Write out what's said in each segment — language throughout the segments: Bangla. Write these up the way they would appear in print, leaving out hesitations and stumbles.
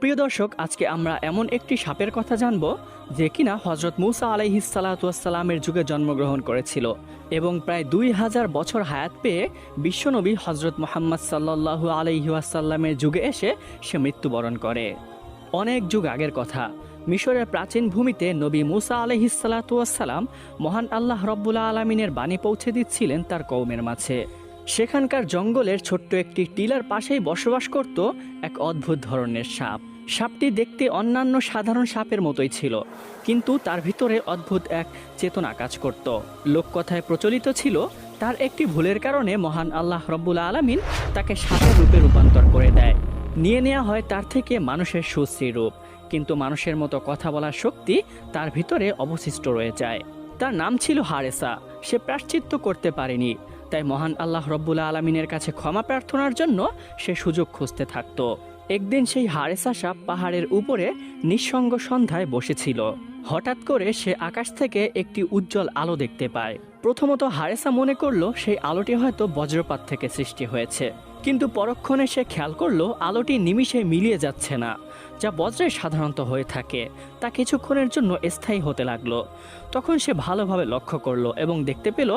প্রিয় দর্শক, আজকে আমরা এমন একটি সাপের কথা জানব যে কিনা হজরত মুসা আলাইহিসসালামের যুগে জন্মগ্রহণ করেছিল এবং প্রায় 2000 বছর হায়াত পেয়ে বিশ্বনবী হজরত মুহাম্মদ সাল্লাল্লাহু আলাইহি ওয়াসাল্লামের যুগে এসে সে মৃত্যুবরণ করে। অনেক যুগ আগের কথা, মিশরের প্রাচীন ভূমিতে নবী মুসা আলাইহিসসালাম মহান আল্লাহ রব্বুল আলমিনের বাণী পৌঁছে দিচ্ছিলেন তার কওমের মাঝে। সেখানকার জঙ্গলের ছোট্ট একটি টিলার পাশেই বসবাস করত এক অদ্ভুত ধরনের সাপ। সাপটি দেখতে অন্যান্য সাধারণ সাপের মতোই ছিল, কিন্তু তার ভিতরে অদ্ভুত এক চেতনা কাজ করত। লোককথায় প্রচলিত ছিল তার একটি ভুলের কারণে মহান আল্লাহ রব্বুল আলামিন তাকে সাপের রূপে রূপান্তর করে দেয়। নিয়ে নেওয়া হয় তার থেকে মানুষের সুশ্রী রূপ, কিন্তু মানুষের মতো কথা বলার শক্তি তার ভিতরে অবশিষ্ট রয়ে যায়। তার নাম ছিল হারেসা। সে প্রায়শ্চিত্ত করতে পারেনি, তাই মহান আল্লাহ রব্বুল আলমিনের কাছে ক্ষমা প্রার্থনার জন্য সে সুযোগ খুঁজতে থাকত। একদিন সেই হারেসা সাপ পাহাড়ের উপরে নিঃসঙ্গ সন্ধ্যায় বসেছিল। হঠাৎ করে সে আকাশ থেকে একটি উজ্জ্বল আলো দেখতে পায়। প্রথমত হারেসা মনে করলো সেই আলোটি হয়তো বজ্রপাত থেকে সৃষ্টি হয়েছে, কিন্তু পরক্ষণে সে খেয়াল করলো আলোটি নিমিষে মিলিয়ে যাচ্ছে না। যা বজ্রে সাধারণত হয়ে থাকে তা কিছুক্ষণের জন্য স্থায়ী হতে লাগলো। তখন সে ভালোভাবে লক্ষ্য করলো এবং দেখতে পেল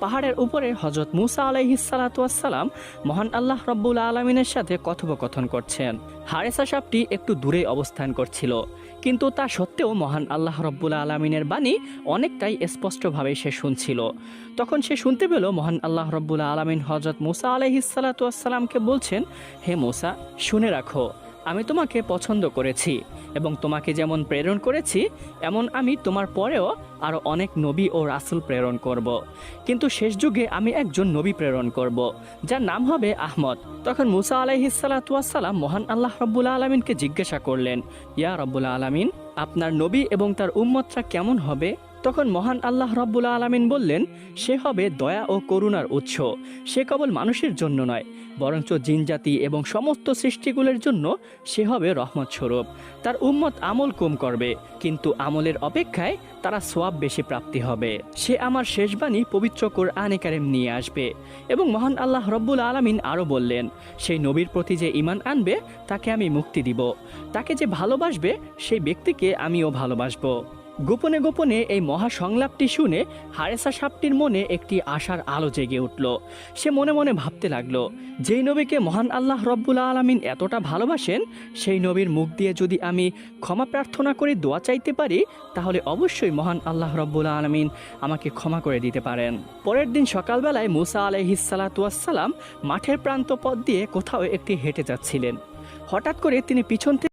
পাহাড়ের উপরে হজরত মুসা আলাইহিসসালাম মহান আল্লাহ রব্বুল আলমিনের সাথে কথোপকথন করছেন। হারেসা সাপটি একটু দূরে অবস্থান করছিল, কিন্তু তা সত্ত্বেও মহান আল্লাহ রব্বুল আলমিনের বাণী অনেকটাই স্পষ্টভাবে সে শুনছিল। তখন সে শুনতে পেল মহান আল্লাহ রব্বুল আলমিন হজরত মুসা আলাইহিসসালামকে বলছেন, হে মুসা, শুনে রাখো, আমি তোমাকে পছন্দ করেছি এবং তোমাকে যেমন প্রেরণ করেছি এমন আমি তোমার পরেও আরও অনেক নবী ও রাসূল প্রেরণ করব। কিন্তু শেষ যুগে আমি একজন নবী প্রেরণ করব, যার নাম হবে আহমদ। তখন মুসা আলাইহিসসালাম মহান আল্লাহ রব্বুল আলমিনকে জিজ্ঞাসা করলেন, ইয়া রব্বুল আলমিন, আপনার নবী এবং তার উম্মতরা কেমন হবে? তখন মহান আল্লাহ রব্বুল আলমিন বললেন, সে হবে দয়া ও করুণার উৎস। সে কেবল মানুষের জন্য নয়, বরঞ্চ জিনজাতি এবং সমস্ত সৃষ্টিগুলোর জন্য সে হবে রহমত স্বরূপ। তার উম্মত আমল কম করবে, কিন্তু আমলের অপেক্ষায় তারা সওয়াব বেশি প্রাপ্তি হবে। সে আমার শেষ বাণী পবিত্র কোরআনে কারিম নিয়ে আসবে। এবং মহান আল্লাহ রব্বুল আলমিন আরও বললেন, সেই নবীর প্রতি যে ঈমান আনবে তাকে আমি মুক্তি দিব, তাকে যে ভালোবাসবে সেই ব্যক্তিকে আমিও ভালোবাসবো। গোপনে গোপনে এই মহা সংলাপটি শুনে হারেসা সাপটির মনে একটি আশার আলো জেগে উঠল। সে মনে মনে ভাবতে লাগলো, যেই নবীকে মহান আল্লাহ রব্বুল আলমিন এতটা ভালোবাসেন, সেই নবীর মুখ দিয়ে যদি আমি ক্ষমা প্রার্থনা করে দোয়া চাইতে পারি, তাহলে অবশ্যই মহান আল্লাহ রব্বুল আলমিন আমাকে ক্ষমা করে দিতে পারেন। পরের দিন সকালবেলায় মুসা আলাইহিসসালাম মাঠের প্রান্ত পথ দিয়ে কোথাও একটি হেঁটে যাচ্ছিলেন। হঠাৎ করে তিনি পিছন থেকে